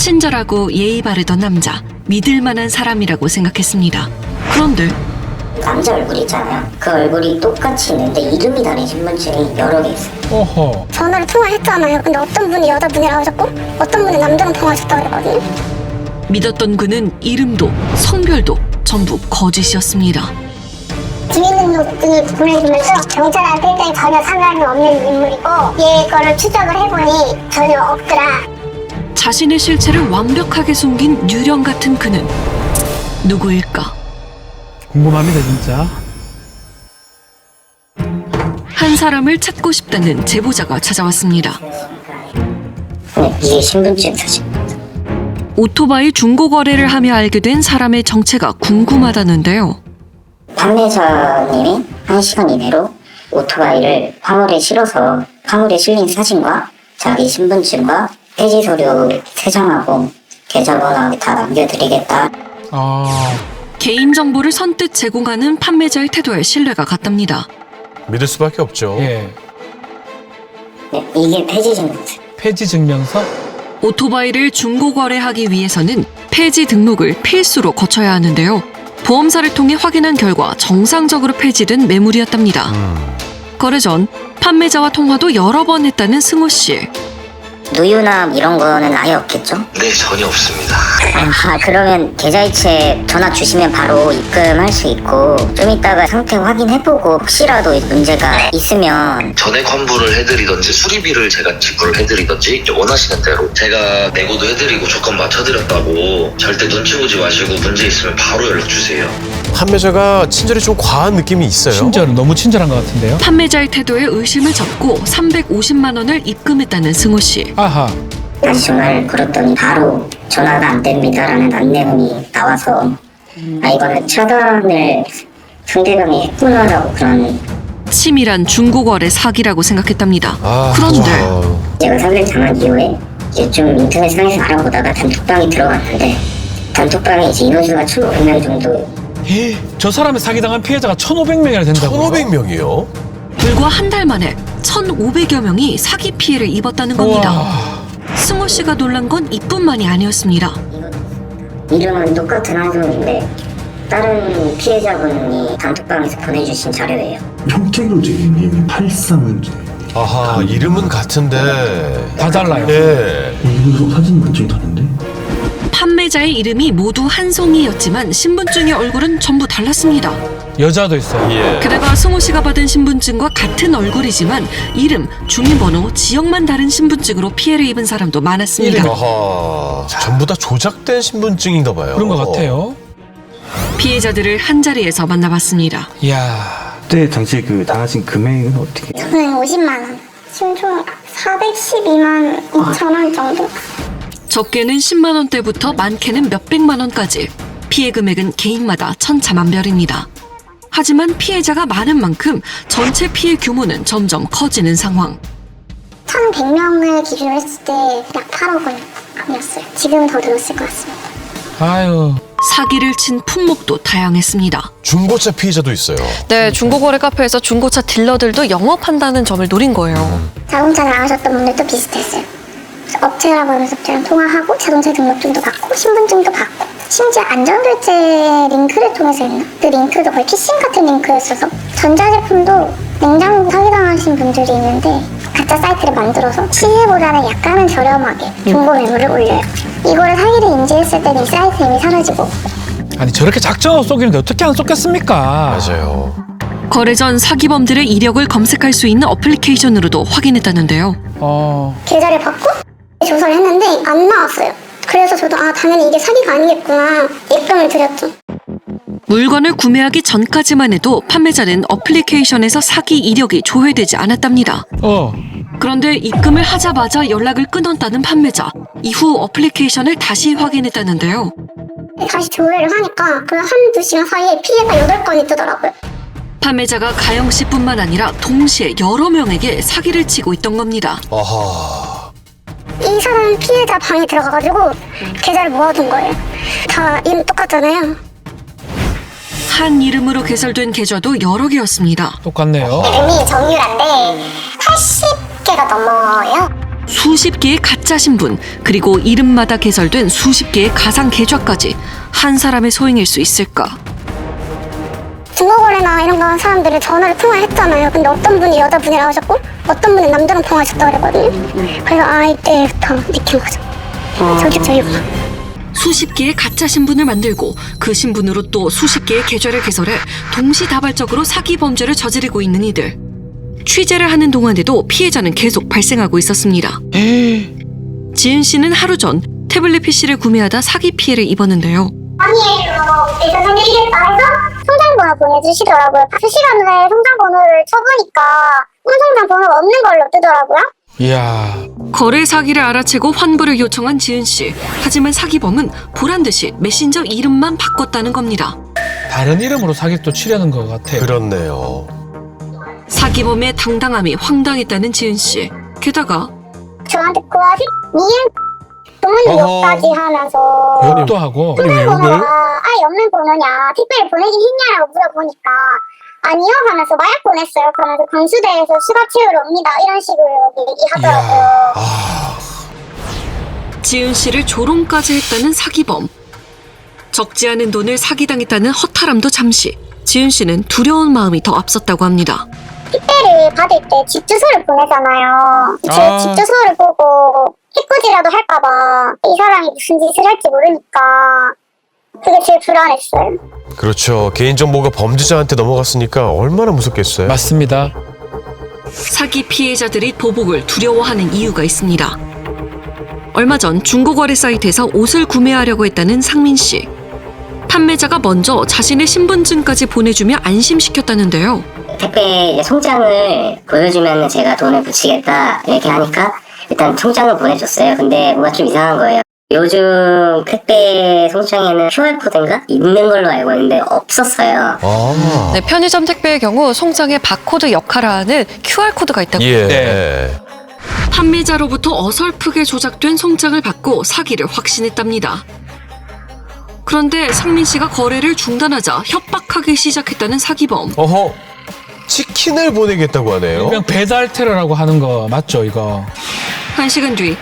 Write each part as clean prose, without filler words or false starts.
친절하고 예의 바르던 남자, 믿을 만한 사람이라고 생각했습니다. 그런데 남자 얼굴 있잖아요. 그 얼굴이 똑같이 있는데 이름이 다른 신분증이 여러 개 있어요. 어허. 전화를 통화했잖아요. 근데 어떤 분이 여자분이라고 하셨고 어떤 분이 남자랑 통화하셨다고 그러거든요. 믿었던 그는 이름도 성별도 전부 거짓이었습니다. 주민등록증을 보내주면서 경찰한테 일단 전혀 상관이 없는 인물이고 얘 거를 추적을 해보니 전혀 없더라. 자신의 실체를 완벽하게 숨긴 유령 같은 그는 누구일까? 궁금합니다 진짜. 한 사람을 찾고 싶다는 제보자가 찾아왔습니다. 네, 이게 신분증 사진. 오토바이 중고 거래를 하며 알게 된 사람의 정체가 궁금하다는데요. 판매자님이 1시간 이내로 오토바이를 화물에 실어서 화물에 실린 사진과 자기 신분증과 폐지 서류 3장하고 계좌번호 다 남겨드리겠다. 개인정보를 선뜻 제공하는 판매자의 태도에 신뢰가 갔답니다. 믿을 수밖에 없죠. 예. 네, 이게 폐지 증명서. 폐지 증명서? 오토바이를 중고 거래하기 위해서는 폐지 등록을 필수로 거쳐야 하는데요. 보험사를 통해 확인한 결과 정상적으로 폐지된 매물이었답니다. 거래 전 판매자와 통화도 여러 번 했다는 승호 씨. 누유나 이런 거는 아예 없겠죠? 네, 전혀 없습니다. 그러면 계좌이체 전화 주시면 바로 입금할 수 있고 좀 이따가 상태 확인해보고 혹시라도 문제가 있으면 전액 환불을 해드리던지 수리비를 제가 지불을 해드리던지 원하시는 대로 제가 내고도 해드리고 조건 맞춰드렸다고 절대 눈치 보지 마시고 문제 있으면 바로 연락 주세요. 판매자가 친절이 좀 과한 느낌이 있어요. 친절은 너무 친절한 것 같은데요. 판매자의 태도에 의심을 접고 350만 원을 입금했다는 승호 씨. 아하. 다시 전화를 걸었더니 바로 전화가 안 됩니다라는 안내문이 나와서 이거는 차단을 상대방이 했구나라고 그런. 치밀한 중고 거래 사기라고 생각했답니다. 그런데 제가 사기를 당한 이후에 이제 좀 인터넷상에서 알아보다가 단톡방에 들어갔는데 단톡방에 이제 인원수가 1,500명 정도. 저 사람이 사기당한 피해자가 1,500명이나 된다고요? 1,500명이요? 불과 한 달 만에 1,500여 명이 사기 피해를 입었다는 겁니다. 승호 씨가 놀란 건 이뿐만이 아니었습니다. 이름은 똑같은 한송인데 다른 피해자분이 단톡방에서 보내주신 자료예요. 형태교직님 83문제. 아하, 이름은 같은데 다 달라요. 예. 이거 사진 완전히 다른데? 판매자의 이름이 모두 한송이였지만 신분증의 얼굴은 전부 달랐습니다. 여자도 있어요. 예. 게다가 승호 씨가 받은 신분증과 같은 얼굴이지만 이름, 주민번호, 지역만 다른 신분증으로 피해를 입은 사람도 많았습니다. 아하, 전부 다 조작된 신분증인가 봐요. 그런 것 같아요. 피해자들을 한자리에서 만나봤습니다. 이야. 그때 당시 그 당하신 금액은 어떻게? 저는 50만 원. 지금 총 412만 2천 원 정도. 적게는 10만 원대부터 많게는 몇백만 원까지. 피해 금액은 개인마다 천차만별입니다. 하지만 피해자가 많은 만큼 전체 피해 규모는 점점 커지는 상황. 1,100명을 기준으로 했을 때 약 8억 원이었어요. 지금은 더 늘었을 것 같습니다. 아유. 사기를 친 품목도 다양했습니다. 중고차 피해자도 있어요. 네, 중고거래 카페에서 중고차 딜러들도 영업한다는 점을 노린 거예요. 자동차 나가셨던 분들도 비슷했어요. 업체라고 하면서 업체랑 통화하고 자동차 등록증도 받고 신분증도 받고 심지어 안전결제 링크를 통해서 했나? 그 링크도 거의 피싱 같은 링크였어서 전자제품도 냉장고 사기당하신 분들이 있는데 가짜 사이트를 만들어서 시세보다는 약간은 저렴하게 중고 매물을 올려요. 이거를 사기를 인지했을 때는 이 사이트 이미 사라지고. 아니 저렇게 작정하고 쏘기는데 어떻게 안 쏘겠습니까? 맞아요. 거래 전 사기범들의 이력을 검색할 수 있는 어플리케이션으로도 확인했다는데요. 계좌를 받고 조사를 했는데 안 나왔어요. 그래서 저도 당연히 이게 사기가 아니겠구나 입금을 드렸죠. 물건을 구매하기 전까지만 해도 판매자는 어플리케이션에서 사기 이력이 조회되지 않았답니다. 그런데 입금을 하자마자 연락을 끊었다는 판매자. 이후 어플리케이션을 다시 확인했다는데요. 다시 조회를 하니까 그 한두 시간 사이에 피해가 8건이 뜨더라고요. 판매자가 가영 씨뿐만 아니라 동시에 여러 명에게 사기를 치고 있던 겁니다. 아하. 이 사람 피해자 방에 들어가가지고 계좌를 모아둔 거예요. 다 이름 똑같잖아요. 한 이름으로 개설된 계좌도 여러 개였습니다. 똑같네요. 이름이 정유라인데 80개가 넘어요. 수십 개의 가짜 신분, 그리고 이름마다 개설된 수십 개의 가상 계좌까지 한 사람의 소행일 수 있을까? 중고거래나 이런 거 하는 사람들이 전화를 통화했잖아요. 근데 어떤 분이 여자분이라고 하셨고 어떤 분은 남자랑 통화하셨다고 그랬거든요. 그래서 이때부터 느낀 거죠. 조직적이구나. 수십 개의 가짜 신분을 만들고 그 신분으로 또 수십 개의 계좌를 개설해 동시다발적으로 사기 범죄를 저지르고 있는 이들. 취재를 하는 동안에도 피해자는 계속 발생하고 있었습니다. 지은 씨는 하루 전 태블릿 PC를 구매하다 사기 피해를 입었는데요. 아니에요. 일단 생일이겠다 해서 통장번호 보내주시더라고요. 실시간 후에 통장번호를 쳐보니까 통장 번호가 없는 걸로 뜨더라고요. 이야. 거래 사기를 알아채고 환불을 요청한 지은 씨. 하지만 사기범은 보란듯이 메신저 이름만 바꿨다는 겁니다. 다른 이름으로 사기를 또 치려는 것 같아요. 그렇네요. 사기범의 당당함이 황당했다는 지은 씨. 게다가 저한테 고아식 니은 부모님 욕까지 하면서 욕도 하고. 통장번호가 아예 없는 번호냐 택배를 보내긴 했냐라고 물어보니까 아니요 하면서 마약 보냈어요. 그러면서 광수대에서 수갑 채우러 옵니다. 이런 식으로 얘기하더라고요. 지은 씨를 조롱까지 했다는 사기범. 적지 않은 돈을 사기당했다는 허탈함도 잠시. 지은 씨는 두려운 마음이 더 앞섰다고 합니다. 택배를 받을 때 집 주소를 보내잖아요. 제 집 주소를 보고 해코지라도 할까봐 이 사람이 무슨 짓을 할지 모르니까 그게 제일 불안했어요. 그렇죠. 개인정보가 범죄자한테 넘어갔으니까 얼마나 무섭겠어요. 맞습니다. 사기 피해자들이 보복을 두려워하는 이유가 있습니다. 얼마 전 중고거래 사이트에서 옷을 구매하려고 했다는 상민 씨. 판매자가 먼저 자신의 신분증까지 보내주며 안심시켰다는데요. 택배 이제 송장을 보여주면 제가 돈을 붙이겠다 이렇게 하니까 일단 송장을 보내줬어요. 근데 뭔가 좀 이상한 거예요. 요즘 택배 송장에는 QR코드인가? 있는 걸로 알고 있는데 없었어요. 네, 편의점 택배의 경우 송장에 바코드 역할을 하는 QR코드가 있다고. 예. 네. 판매자로부터 어설프게 조작된 송장을 받고 사기를 확신했답니다. 그런데 상민 씨가 거래를 중단하자 협박하기 시작했다는 사기범. 어허. 치킨을 보내겠다고 하네요. 일명 배달 테러라고 하는 거 맞죠, 이거? 1시간 뒤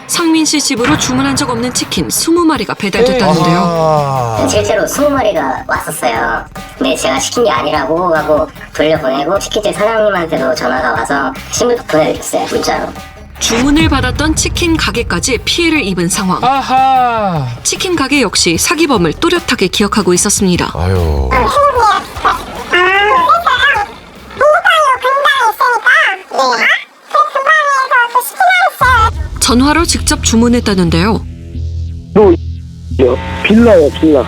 상민 씨 집으로 주문한 적 없는 치킨 20마리가 배달됐다는데요. 아하. 실제로 20마리가 왔었어요. 근데 제가 시킨 게 아니라고 하고 돌려보내고 치킨집 사장님한테도 전화가 와서 신분도 보내드렸어요. 문자로. 주문을 받았던 치킨 가게까지 피해를 입은 상황. 아하. 치킨 가게 역시 사기범을 또렷하게 기억하고 있었습니다. 아유. 전화로 직접 주문했다는데요. 빌라요, 빌라.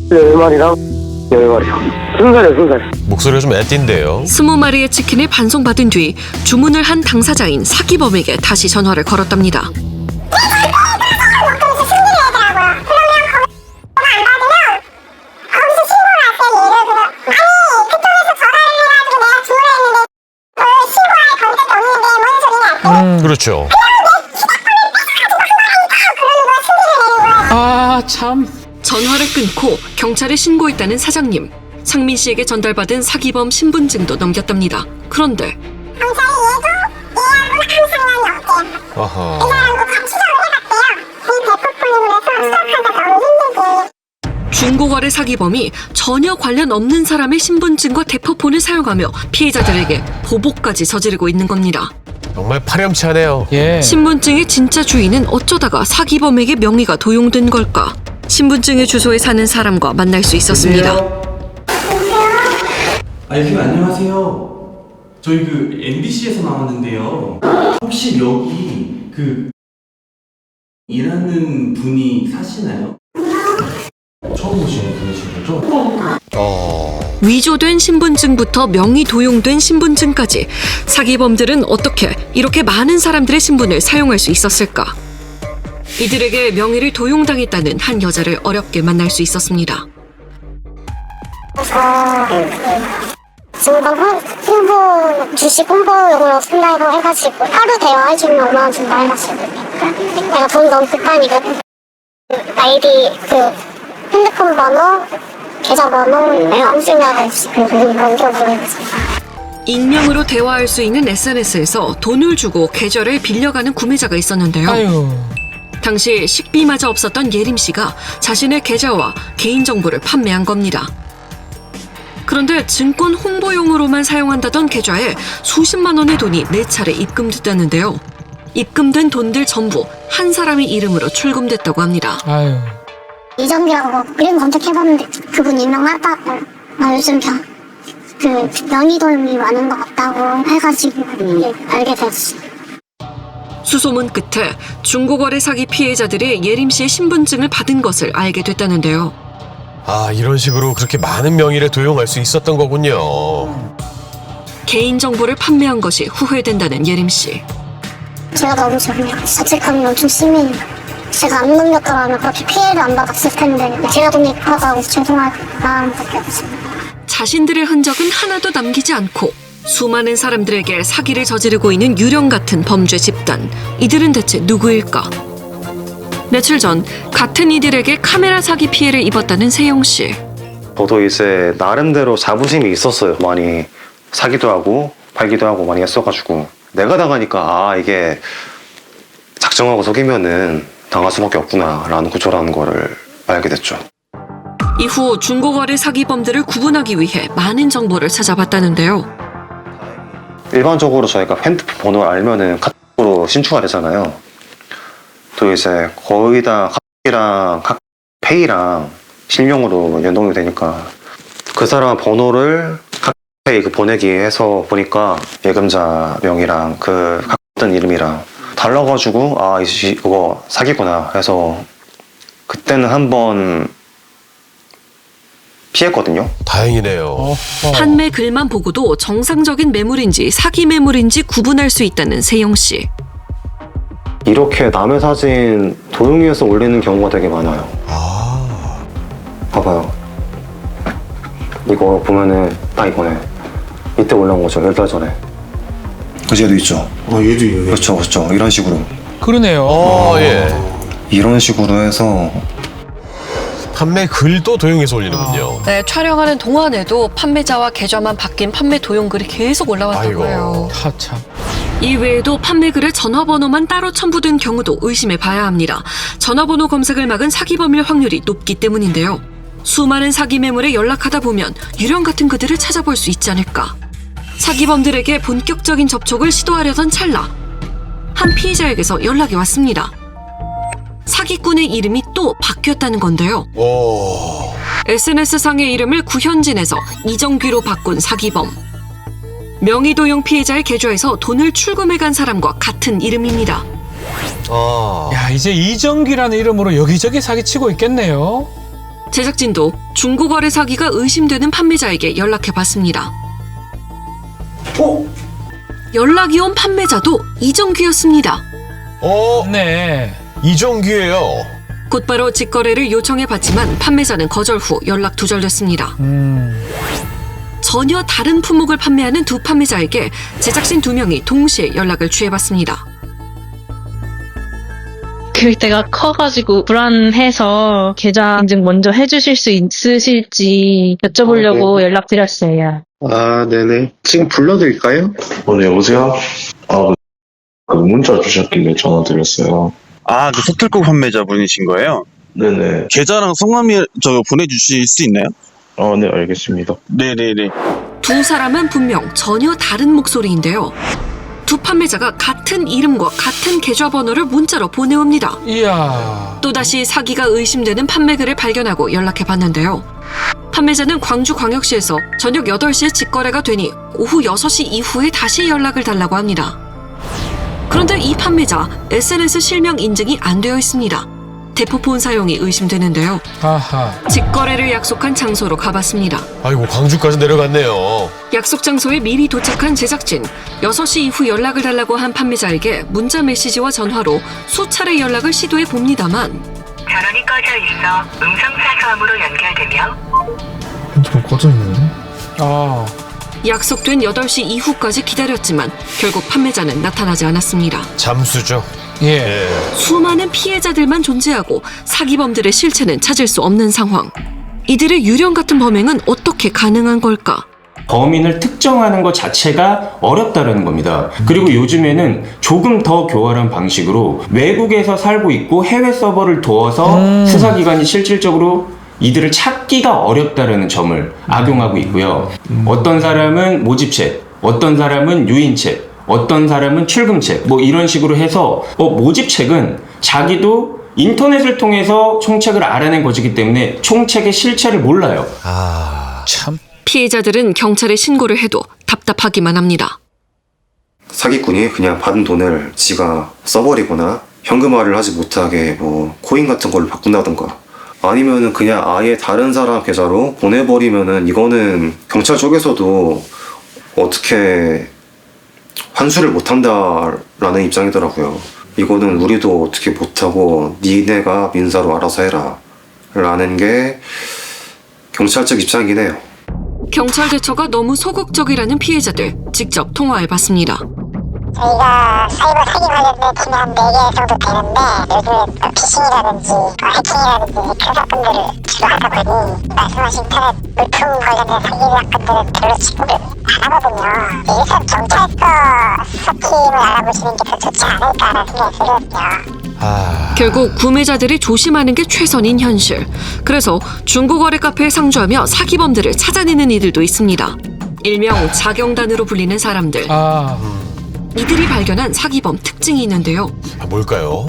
10마리랑 10마리요. 20살이요, 20살. 목소리가 좀 애띠인데요. 20마리의 치킨을 반송받은 뒤 주문을 한 당사자인 사기범에게 다시 전화를 걸었답니다. 그렇죠. 아, 참. 전화를 끊고 경찰에 신고했다는 사장님. 상민 씨에게 전달받은 사기범 신분증도 넘겼답니다. 그런데 아하. 중고거래 사기범이 전혀 관련 없는 사람의 신분증과 대포폰을 사용하며 피해자들에게 보복까지 저지르고 있는 겁니다. 정말 파렴치하네요. 예. 신분증의 진짜 주인은 어쩌다가 사기범에게 명의가 도용된 걸까? 신분증의 주소에 사는 사람과 만날 수 있었습니다. 선생님 안녕하세요. 저희 그 MBC에서 나왔는데요. 혹시 여기 그 일하는 분이 사시나요? 처음 오시는 분이신 거죠? 위조된 신분증부터 명의 도용된 신분증까지 사기범들은 어떻게 이렇게 많은 사람들의 신분을 사용할 수 있었을까? 이들에게 명의를 도용당했다는 한 여자를 어렵게 만날 수 있었습니다. 홍보, 주식 홍보용으로 쓴다고 해가지고 하루 대화해주면 5만원 준다 해가지고 내가 돈 너무 급하니까 아이디 핸드폰 번호, 계좌번호 내가 안 쓰냐고 그래서 넘겨보내고 익명으로 대화할 수 있는 SNS에서 돈을 주고 계좌를 빌려가는 구매자가 있었는데요. 아유. 당시 식비마저 없었던 예림 씨가 자신의 계좌와 개인정보를 판매한 겁니다. 그런데 증권 홍보용으로만 사용한다던 계좌에 수십만 원의 돈이 4차례 입금됐다는데요. 입금된 돈들 전부 한 사람의 이름으로 출금됐다고 합니다. 아유. 이정기라고 이름 검색해봤는데 그분 유명하다고 요즘 명의도용이 많은 것 같다고 해가지고 알게 됐어. 수소문 끝에 중고거래 사기 피해자들이 예림 씨의 신분증을 받은 것을 알게 됐다는데요. 아, 이런 식으로 그렇게 많은 명의를 도용할 수 있었던 거군요. 개인정보를 판매한 것이 후회된다는 예림 씨. 제가 너무 자책감이 엄청 심해요. 제가 안 넘겼더라면 그렇게 피해를 안 받았을 텐데 제가 돈이 급하다고 죄송한 마음밖에 없습니다. 자신들의 흔적은 하나도 남기지 않고 수많은 사람들에게 사기를 저지르고 있는 유령 같은 범죄 집단. 이들은 대체 누구일까? 며칠 전 같은 이들에게 카메라 사기 피해를 입었다는 세영 씨. 저도 이제 나름대로 자부심이 있었어요. 많이 사기도 하고 팔기도 하고 많이 했어가지고 내가 당하니까 이게 작정하고 속이면은 당할 수밖에 없구나라는 구조라는 거를 알게 됐죠. 이후 중고거래 사기범들을 구분하기 위해 많은 정보를 찾아봤다는데요. 일반적으로 저희가 핸드폰 번호를 알면은 카톡으로 신고가 되잖아요. 또 이제 거의 다 카톡이랑 카페이랑 실명으로 연동이 되니까 그 사람 번호를 카페이 보내기 해서 보니까 예금자 명이랑 그 같은 이름이랑 달라가지고 이거 사기구나 해서 그때는 한번 피했거든요. 다행이네요. 판매 글만 보고도 정상적인 매물인지 사기 매물인지 구분할 수 있다는 세영 씨. 이렇게 남의 사진 도용해서 올리는 경우가 되게 많아요. 봐봐요. 이거 보면은 딱 이거네. 이때 올라온 거죠. 10달 전에. 그지 얘도 있죠. 얘도 있네. 그렇죠. 이런 식으로. 그러네요. 예. 이런 식으로 해서 판매 글도 도용해서 올리는군요. 네, 촬영하는 동안에도 판매자와 계좌만 바뀐 판매 도용글이 계속 올라왔다고 아이고. 해요. 참. 이 외에도 판매글에 전화번호만 따로 첨부된 경우도 의심해 봐야 합니다. 전화번호 검색을 막은 사기범일 확률이 높기 때문인데요. 수많은 사기 매물에 연락하다 보면 유령 같은 그들을 찾아볼 수 있지 않을까. 사기범들에게 본격적인 접촉을 시도하려던 찰나 한 피해자에게서 연락이 왔습니다. 사기꾼의 이름이 또 바뀌었다는 건데요. SNS상의 이름을 구현진에서 이정규로 바꾼 사기범. 명의도용 피해자의 계좌에서 돈을 출금해간 사람과 같은 이름입니다. 야, 이제 이정기라는 이름으로 여기저기 사기치고 있겠네요. 제작진도 중고거래 사기가 의심되는 판매자에게 연락해봤습니다. 연락이 온 판매자도 이정규였습니다. 네. 이정규예요. 곧바로 직거래를 요청해봤지만 판매자는 거절 후 연락 두절됐습니다. 전혀 다른 품목을 판매하는 두 판매자에게 제작진 2명이 동시에 연락을 취해봤습니다. 그때가 커가지고 불안해서 계좌 인증 먼저 해주실 수 있으실지 여쭤보려고 연락드렸어요. 네네. 지금 불러드릴까요? 네, 여보세요? 그 문자 주셨길래 전화 드렸어요. 그 서툴국 판매자 분이신 거예요? 네네. 계좌랑 성함이 보내주실 수 있나요? 네, 알겠습니다. 네네네. 두 사람은 분명 전혀 다른 목소리인데요. 두 판매자가 같은 이름과 같은 계좌번호를 문자로 보내옵니다. 이야. 또다시 사기가 의심되는 판매글을 발견하고 연락해봤는데요. 판매자는 광주광역시에서 저녁 8시에 직거래가 되니 오후 6시 이후에 다시 연락을 달라고 합니다. 그런데 이 판매자 SNS 실명 인증이 안 되어 있습니다. 대포폰 사용이 의심되는데요. 아하. 직거래를 약속한 장소로 가봤습니다. 아이고, 광주까지 내려갔네요. 약속 장소에 미리 도착한 제작진. 6시 이후 연락을 달라고 한 판매자에게 문자 메시지와 전화로 수차례 연락을 시도해 봅니다만 전원이 꺼져 있어 음성사서함으로 연결되며 핸드폰 꺼져 있는데? 약속된 8시 이후까지 기다렸지만 결국 판매자는 나타나지 않았습니다. 잠수죠. 예. 수많은 피해자들만 존재하고 사기범들의 실체는 찾을 수 없는 상황. 이들의 유령 같은 범행은 어떻게 가능한 걸까? 범인을 특정하는 것 자체가 어렵다라는 겁니다. 그리고 요즘에는 조금 더 교활한 방식으로 외국에서 살고 있고 해외 서버를 두어서 수사기관이 실질적으로 이들을 찾기가 어렵다라는 점을 악용하고 있고요. 어떤 사람은 모집책, 어떤 사람은 유인책, 어떤 사람은 출금책, 뭐 이런 식으로 해서 모집책은 자기도 인터넷을 통해서 총책을 알아낸 것이기 때문에 총책의 실체를 몰라요. 참. 피해자들은 경찰에 신고를 해도 답답하기만 합니다. 사기꾼이 그냥 받은 돈을 지가 써버리거나 현금화를 하지 못하게 뭐 코인 같은 걸로 바꾼다던가 아니면은 그냥 아예 다른 사람 계좌로 보내버리면은 이거는 경찰 쪽에서도 어떻게 환수를 못한다라는 입장이더라고요. 이거는 우리도 어떻게 못하고 니네가 민사로 알아서 해라 라는 게 경찰 쪽 입장이긴 해요. 경찰 대처가 너무 소극적이라는 피해자들 직접 통화해봤습니다. 저희가 사이버 사기 관련된 팀이 한 4개 정도 되는데 요즘에 피싱이라든지 해킹이라든지 큰 사건들을 주로 하다 보니 말씀하신 인터넷 물품 관련된 사기 사건들은 별로 취급을 안 하거든요. 일단 경찰서 수사팀을 알아보시는 게 더 좋지 않을까라는 생각이 들거든요. 결국 구매자들이 조심하는 게 최선인 현실. 그래서 중고거래 카페에 상주하며 사기범들을 찾아내는 이들도 있습니다. 일명 자경단으로 불리는 사람들. 이들이 발견한 사기범 특징이 있는데요. 뭘까요?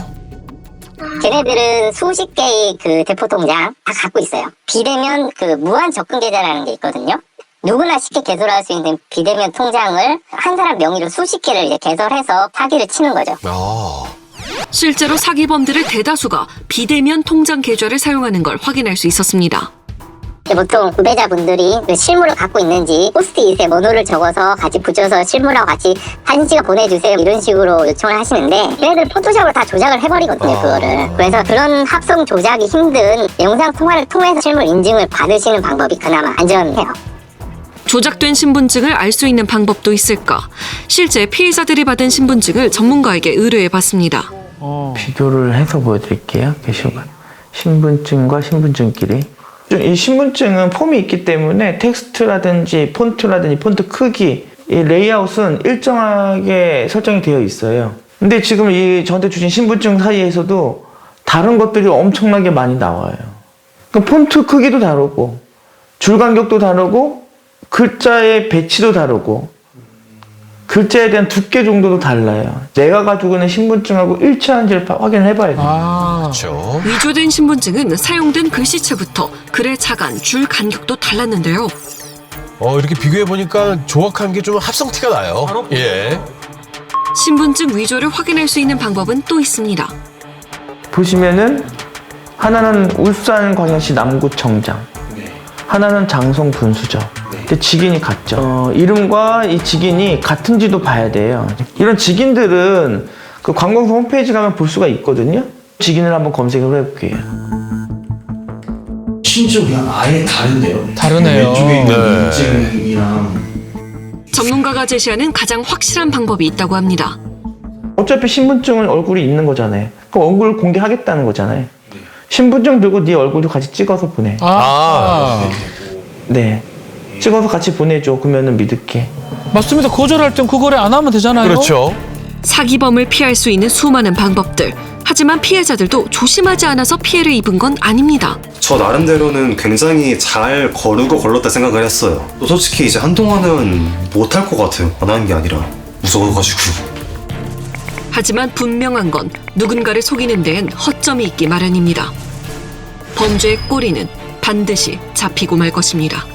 걔네들은 수십 개의 그 대포 통장 다 갖고 있어요. 비대면 그 무한 접근 계좌라는 게 있거든요. 누구나 쉽게 개설할 수 있는 비대면 통장을 한 사람 명의로 수십 개를 이제 개설해서 사기를 치는 거죠. 실제로 사기범들의 대다수가 비대면 통장 계좌를 사용하는 걸 확인할 수 있었습니다. 보통 구매자분들이 그 실물을 갖고 있는지 포스트잇에 번호를 적어서 같이 붙여서 실물하고 같이 사진 찍어 보내주세요 이런 식으로 요청을 하시는데 걔네들 포토샵으로 다 조작을 해버리거든요 그거를. 그래서 그런 합성 조작이 힘든 영상 통화를 통해서 실물 인증을 받으시는 방법이 그나마 안전해요. 조작된 신분증을 알 수 있는 방법도 있을까? 실제 피해자들이 받은 신분증을 전문가에게 의뢰해봤습니다. 비교를 해서 보여드릴게요. 게시판. 신분증과 신분증끼리. 이 신분증은 폼이 있기 때문에 텍스트라든지 폰트라든지 폰트 크기, 이 레이아웃은 일정하게 설정이 되어 있어요. 근데 지금 이 저한테 주신 신분증 사이에서도 다른 것들이 엄청나게 많이 나와요. 그러니까 폰트 크기도 다르고, 줄 간격도 다르고, 글자의 배치도 다르고, 글자에 대한 두께 정도도 달라요. 내가 가지고 있는 신분증하고 일치하는지를 확인을 해봐야 돼요. 그렇죠. 위조된 신분증은 사용된 글씨체부터 글의 자간, 줄 간격도 달랐는데요. 이렇게 비교해보니까 조각한 게 좀 합성티가 나요. 예. 신분증 위조를 확인할 수 있는 방법은 또 있습니다. 보시면은 하나는 울산광역시 남구청장, 하나는 장성 분수저. 근데 직인이 같죠. 이름과 이 직인이 같은지도 봐야 돼요. 이런 직인들은 그 관공서 홈페이지 가면 볼 수가 있거든요. 직인을 한번 검색을 해볼게요. 심지어 그냥 아예 다른데요. 다르네요. 왼쪽에 있는 인증이랑 전문가가 제시하는 가장 확실한 방법이 있다고 합니다. 어차피 신분증은 얼굴이 있는 거잖아요. 그럼 얼굴 공개하겠다는 거잖아요. 신분증 들고 네 얼굴도 같이 찍어서 보내. 네. 찍어서 같이 보내줘. 그러면은 믿을게. 맞습니다. 거절할 땐 그 거래 안 하면 되잖아요. 그렇죠. 사기범을 피할 수 있는 수많은 방법들. 하지만 피해자들도 조심하지 않아서 피해를 입은 건 아닙니다. 저 나름대로는 굉장히 잘 거르고 걸렀다 생각을 했어요. 또 솔직히 이제 한동안은 못할 것 같아요. 안 하는 게 아니라 무서워가지고. 하지만 분명한 건 누군가를 속이는 데엔 허점이 있기 마련입니다. 범죄의 꼬리는 반드시 잡히고 말 것입니다.